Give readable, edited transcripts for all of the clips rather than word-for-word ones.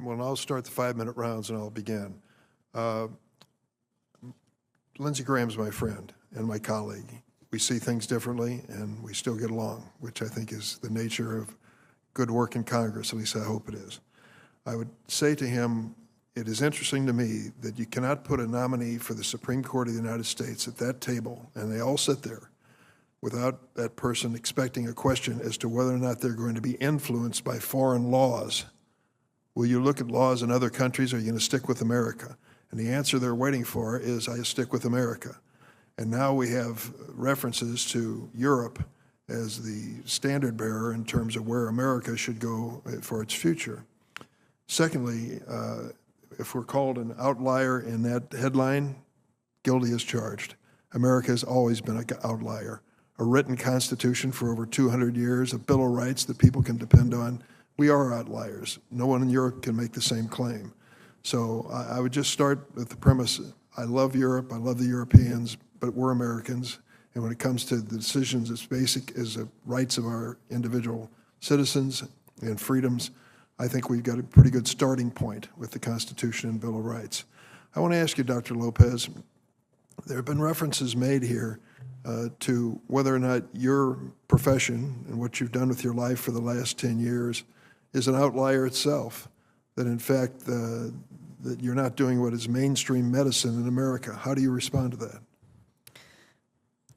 Well, I'll start the 5-minute rounds and I'll begin. Lindsey Graham's my friend and my colleague. We see things differently and we still get along, which I think is the nature of good work in Congress, at least I hope it is. I would say to him, it is interesting to me that you cannot put a nominee for the Supreme Court of the United States at that table, and they all sit there, without that person expecting a question as to whether or not they're going to be influenced by foreign laws. Will you look at laws in other countries, or are you going to stick with America? And the answer they're waiting for is, I stick with America. And now we have references to Europe as the standard bearer in terms of where America should go for its future. Secondly, if we're called an outlier in that headline, guilty as charged. America has always been an outlier. A written constitution for over 200 years, a Bill of Rights that people can depend on. We are outliers. No one in Europe can make the same claim. So I would just start with the premise, I love Europe, I love the Europeans, but we're Americans. And when it comes to the decisions as basic as the rights of our individual citizens and freedoms, I think we've got a pretty good starting point with the Constitution and Bill of Rights. I want to ask you, Dr. Lopez, there have been references made here to whether or not your profession and what you've done with your life for the last 10 years is an outlier itself, that in fact that you're not doing what is mainstream medicine in America. How do you respond to that?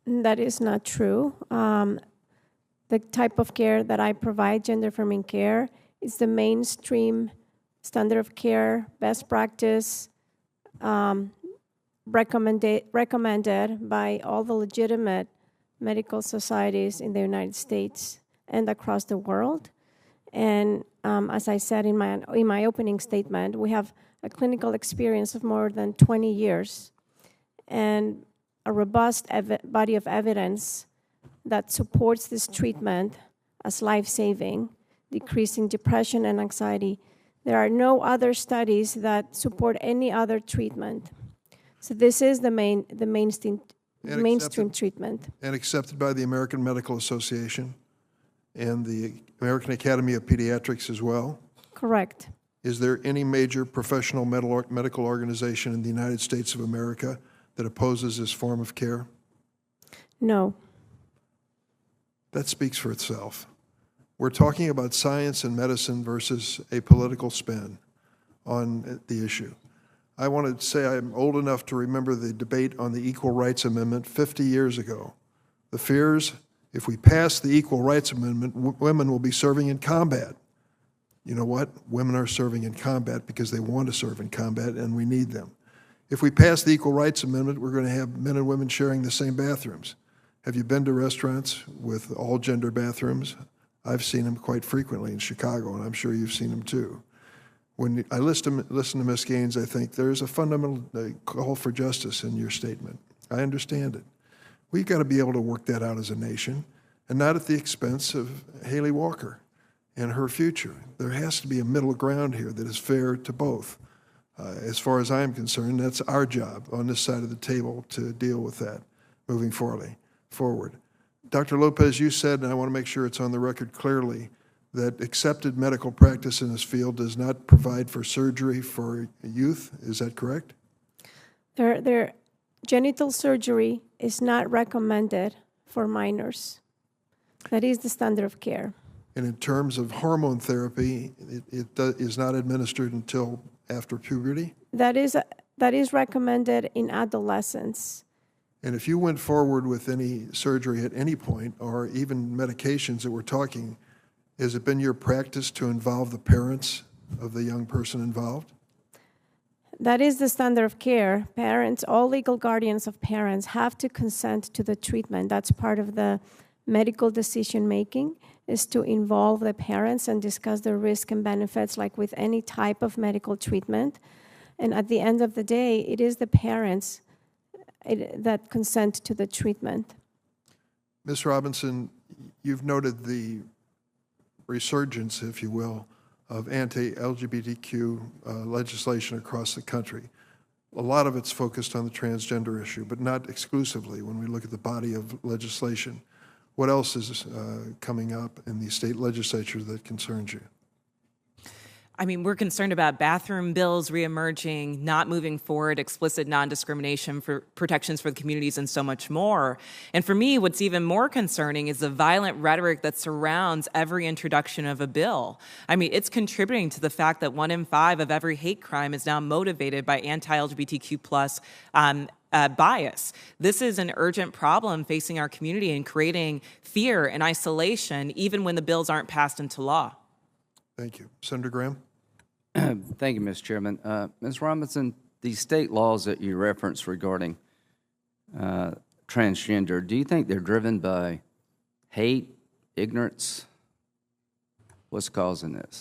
That is not true. The type of care that I provide, gender-affirming care, is the mainstream standard of care, best practice, recommended by all the legitimate medical societies in the United States and across the world. And as I said in my opening statement, we have a clinical experience of more than 20 years and a robust body of evidence that supports this treatment as life-saving, decreasing depression and anxiety. There are no other studies that support any other treatment. So this is the mainstream treatment. And accepted by the American Medical Association and the American Academy of Pediatrics as well? Correct. Is there any major professional medical organization in the United States of America that opposes this form of care? No. That speaks for itself. We're talking about science and medicine versus a political spin on the issue. I want to say I'm old enough to remember the debate on the Equal Rights Amendment 50 years ago. The fears, if we pass the Equal Rights Amendment, women will be serving in combat. You know what? Women are serving in combat because they want to serve in combat, and we need them. If we pass the Equal Rights Amendment, we're going to have men and women sharing the same bathrooms. Have you been to restaurants with all-gender bathrooms? I've seen them quite frequently in Chicago, and I'm sure you've seen them too. When I listen to Ms. Gaines, I think there's a fundamental call for justice in your statement. I understand it. We've got to be able to work that out as a nation, and not at the expense of Haley Walker and her future. There has to be a middle ground here that is fair to both. As far as I'm concerned, that's our job on this side of the table to deal with that moving forward. Dr. Lopez, you said, and I want to make sure it's on the record clearly, that accepted medical practice in this field does not provide for surgery for youth. Is that correct? Their genital surgery is not recommended for minors. That is the standard of care. And in terms of hormone therapy, it is not administered until after puberty? That is recommended in adolescence. And if you went forward with any surgery at any point, or even medications that we're talking, has it been your practice to involve the parents of the young person involved? That is the standard of care. Parents, all legal guardians of parents have to consent to the treatment. That's part of the medical decision-making, is to involve the parents and discuss the risk and benefits like with any type of medical treatment. And at the end of the day, it is the parents that consent to the treatment. Ms. Robinson, you've noted the resurgence, if you will, of anti-LGBTQ legislation across the country. A lot of it's focused on the transgender issue, but not exclusively when we look at the body of legislation. What else is coming up in the state legislature that concerns you? I mean, we're concerned about bathroom bills reemerging, not moving forward, explicit non-discrimination for protections for the communities, and so much more. And for me, what's even more concerning is the violent rhetoric that surrounds every introduction of a bill. I mean, it's contributing to the fact that 1 in 5 of every hate crime is now motivated by anti-LGBTQ plus bias. This is an urgent problem facing our community and creating fear and isolation, even when the bills aren't passed into law. Thank you. Senator Graham? Thank you, Mr. Chairman. Ms. Robinson, the state laws that you referenced regarding transgender, do you think they're driven by hate, ignorance? What's causing this?